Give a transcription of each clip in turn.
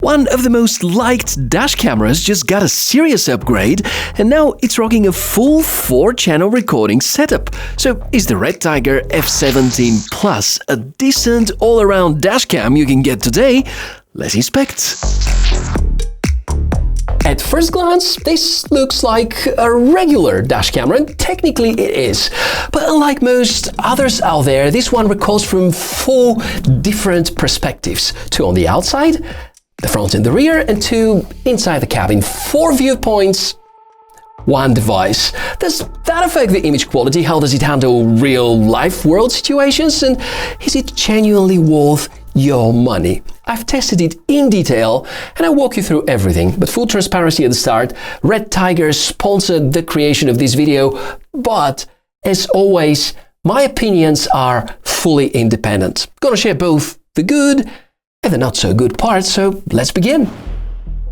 One of the most liked dash cameras just got a serious upgrade, and now it's rocking a full 4-channel recording setup. So is the Redtiger F17 Plus a decent all-around dash cam you can get today? Let's inspect. At first glance, this looks like a regular dash camera, and technically it is. But unlike most others out there, this one records from 4 different perspectives. 2 on the outside, the front and the rear, and 2 inside the cabin. 4 viewpoints, 1 device. Does that affect the image quality? How does it handle real-life world situations? And is it genuinely worth your money? I've tested it in detail and I'll walk you through everything. But full transparency at the start, Redtiger sponsored the creation of this video, but as always, my opinions are fully independent. Gonna share both the good and the not so good parts, so let's begin.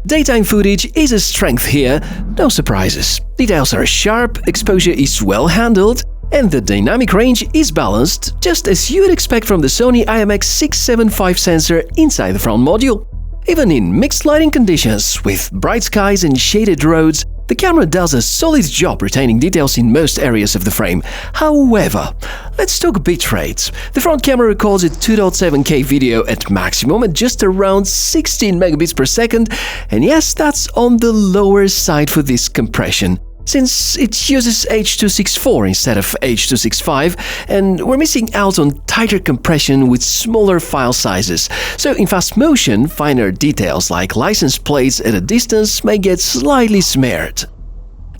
Daytime footage is a strength here, no surprises. Details are sharp, exposure is well handled, and the dynamic range is balanced, just as you'd expect from the Sony IMX675 sensor inside the front module. Even in mixed lighting conditions, with bright skies and shaded roads, the camera does a solid job retaining details in most areas of the frame. However, let's talk bitrate. The front camera records a 2.7K video at maximum at just around 16 megabits per second, and yes, that's on the lower side for this compression, since it uses H.264 instead of H.265, and we're missing out on tighter compression with smaller file sizes. So in fast motion, finer details like license plates at a distance may get slightly smeared.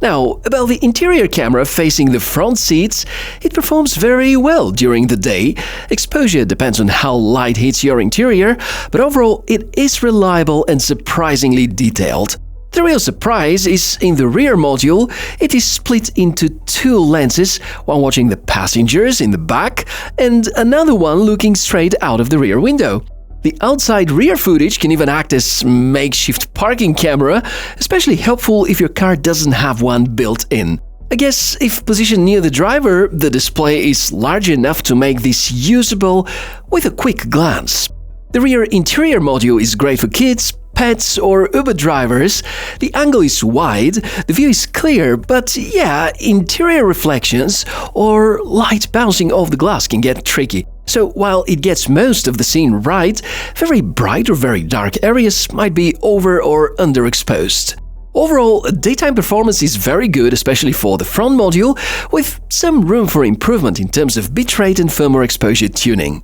Now, about the interior camera facing the front seats, it performs very well during the day. Exposure depends on how light hits your interior, but overall it is reliable and surprisingly detailed. The real surprise is in the rear module. It is split into 2 lenses, one watching the passengers in the back and another one looking straight out of the rear window. The outside rear footage can even act as makeshift parking camera, especially helpful if your car doesn't have one built in. I guess if positioned near the driver, the display is large enough to make this usable with a quick glance. The rear interior module is great for kids, pets or Uber drivers. The angle is wide, the view is clear, but yeah, interior reflections or light bouncing off the glass can get tricky. So while it gets most of the scene right, very bright or very dark areas might be over or underexposed. Overall, daytime performance is very good, especially for the front module, with some room for improvement in terms of bitrate and firmware exposure tuning.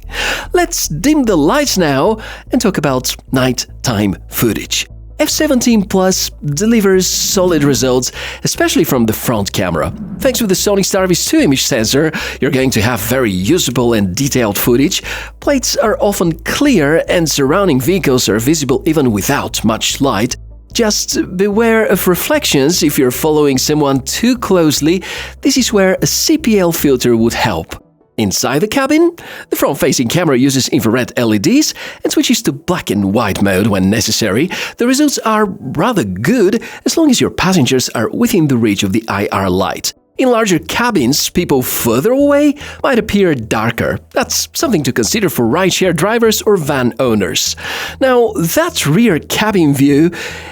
Let's dim the lights now and talk about nighttime footage. F17 Plus delivers solid results, especially from the front camera. Thanks to the Sony Starvis 2 image sensor, you're going to have very usable and detailed footage. Plates are often clear and surrounding vehicles are visible even without much light. Just beware of reflections if you're following someone too closely. This is where a CPL filter would help. Inside the cabin, the front-facing camera uses infrared LEDs and switches to black and white mode when necessary. The results are rather good as long as your passengers are within the reach of the IR light. In larger cabins, people further away might appear darker. That's something to consider for rideshare drivers or van owners. Now, that rear cabin view,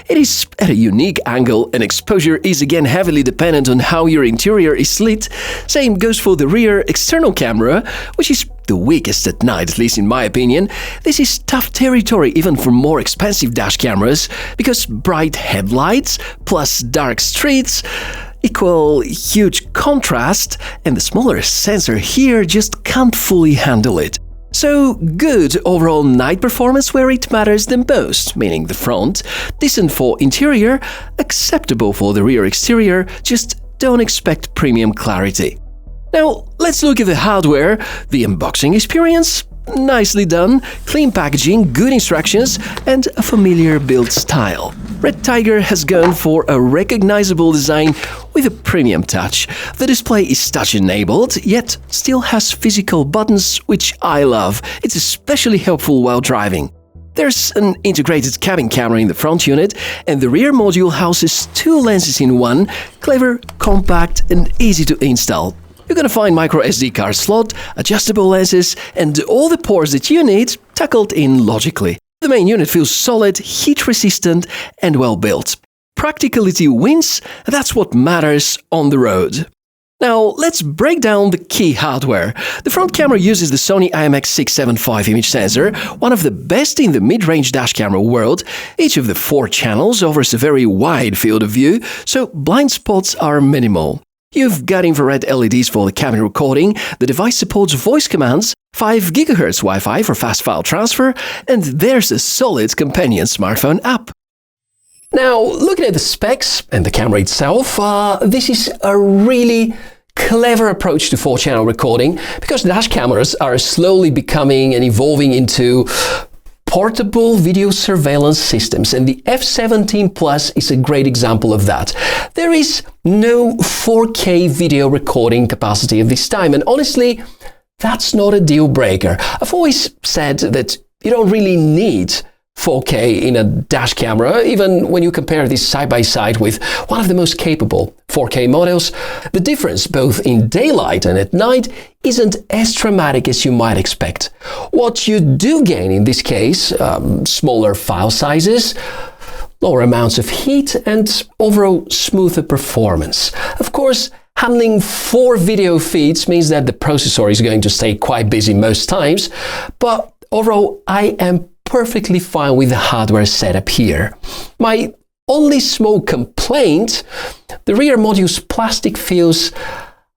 it is at a unique angle and exposure is again heavily dependent on how your interior is lit. Same goes for the rear external camera, which is the weakest at night, at least in my opinion. This is tough territory even for more expensive dash cameras, because bright headlights plus dark streets equal huge contrast, and the smaller sensor here just can't fully handle it. So good overall night performance where it matters the most, meaning the front, decent for interior, acceptable for the rear exterior, just don't expect premium clarity. Now let's look at the hardware. The unboxing experience? Nicely done, clean packaging, good instructions, and a familiar build style. Redtiger has gone for a recognizable design with a premium touch. The display is touch-enabled, yet still has physical buttons, which I love. It's especially helpful while driving. There's an integrated cabin camera in the front unit, and the rear module houses 2 lenses in one, clever, compact, and easy to install. You're gonna find micro SD card slot, adjustable lenses, and all the ports that you need tackled in logically. The main unit feels solid, heat-resistant, and well-built. Practicality wins, that's what matters on the road. Now, let's break down the key hardware. The front camera uses the Sony IMX675 image sensor, one of the best in the mid-range dash camera world. Each of the 4 channels offers a very wide field of view, so blind spots are minimal. You've got infrared LEDs for the cabin recording, the device supports voice commands, 5 GHz Wi-Fi for fast file transfer, and there's a solid companion smartphone app. Now, looking at the specs and the camera itself, this is a really clever approach to 4-channel recording because dash cameras are slowly becoming and evolving into portable video surveillance systems, and the F17 Plus is a great example of that. There is no 4K video recording capacity at this time, and honestly, that's not a deal breaker. I've always said that you don't really need 4K in a dash camera, even when you compare this side by side with one of the most capable 4K models. The difference, both in daylight and at night, isn't as dramatic as you might expect. What you do gain in this case, smaller file sizes, lower amounts of heat, and overall smoother performance. Of course, handling 4 video feeds means that the processor is going to stay quite busy most times, but overall, I am perfectly fine with the hardware setup here. My only small complaint, the rear module's plastic feels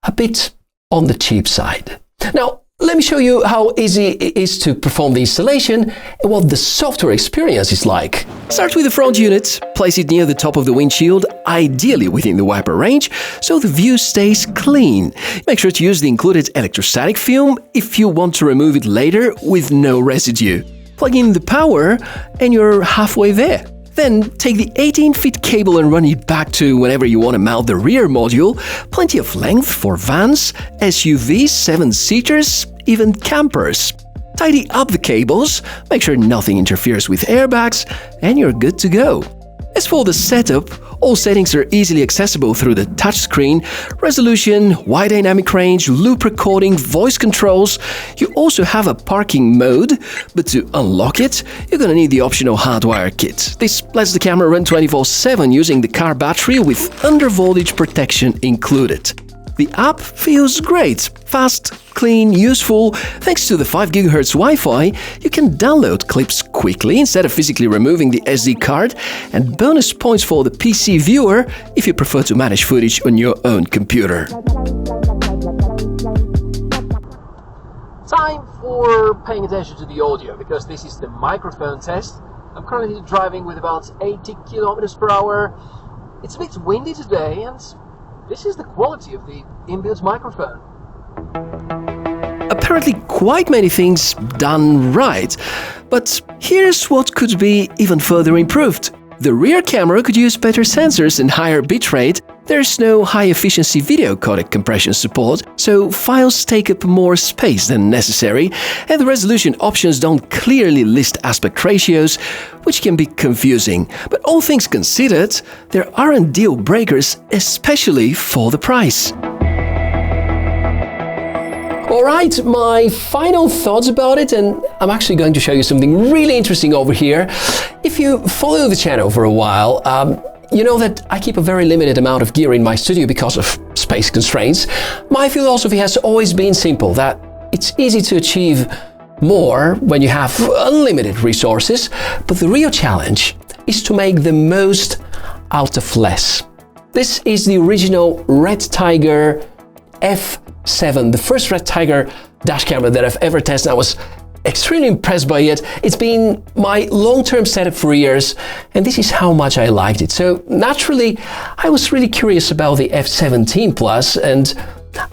a bit on the cheap side. Now, let me show you how easy it is to perform the installation and what the software experience is like. Start with the front unit, place it near the top of the windshield, ideally within the wiper range, so the view stays clean. Make sure to use the included electrostatic film if you want to remove it later with no residue. Plug in the power and you're halfway there. Then take the 18-feet cable and run it back to whenever you want to mount the rear module. Plenty of length for vans, SUVs, 7-seaters, even campers. Tidy up the cables, make sure nothing interferes with airbags, and you're good to go. As for the setup, all settings are easily accessible through the touchscreen: resolution, wide dynamic range, loop recording, voice controls. You also have a parking mode, but to unlock it, you're gonna need the optional hardwire kit. This lets the camera run 24/7 using the car battery with under-voltage protection included. The app feels great, fast, clean, useful. Thanks to the 5 GHz Wi-Fi, you can download clips quickly instead of physically removing the SD card, and bonus points for the PC viewer if you prefer to manage footage on your own computer. Time for paying attention to the audio, because this is the microphone test. I'm currently driving with about 80 km per hour. It's a bit windy today, and this is the quality of the inbuilt microphone. Apparently quite many things done right, but here's what could be even further improved. The rear camera could use better sensors and higher bitrate. There's no high-efficiency video codec compression support, so files take up more space than necessary, and the resolution options don't clearly list aspect ratios, which can be confusing. But all things considered, there aren't deal breakers, especially for the price. Alright, my final thoughts about it, and I'm actually going to show you something really interesting over here. If you follow the channel for a while, you know that I keep a very limited amount of gear in my studio because of space constraints. My philosophy has always been simple, that it's easy to achieve more when you have unlimited resources, but the real challenge is to make the most out of less. This is the original Redtiger F7, the first Redtiger dash camera that I've ever tested. I was extremely impressed by it. It's been my long-term setup for years, and this is how much I liked it. So naturally, I was really curious about the F17 Plus, and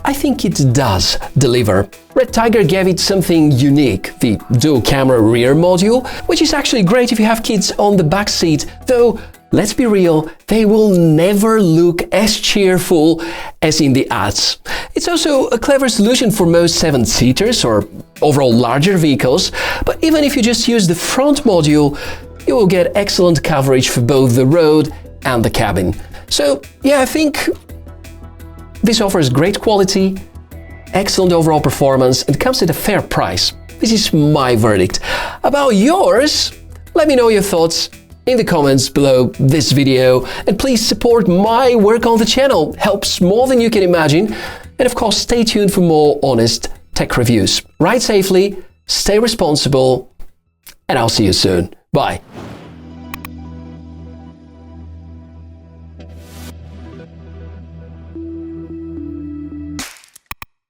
I think it does deliver. Redtiger gave it something unique, the dual camera rear module, which is actually great if you have kids on the back seat, though let's be real, they will never look as cheerful as in the ads. It's also a clever solution for most 7-seaters or overall larger vehicles, but even if you just use the front module, you will get excellent coverage for both the road and the cabin. So yeah, I think this offers great quality, excellent overall performance, and comes at a fair price. This is my verdict. About yours? Let me know your thoughts in the comments below this video, and please support my work on the channel. Helps more than you can imagine. And of course, stay tuned for more honest tech reviews. Ride safely, stay responsible, and I'll see you soon. Bye.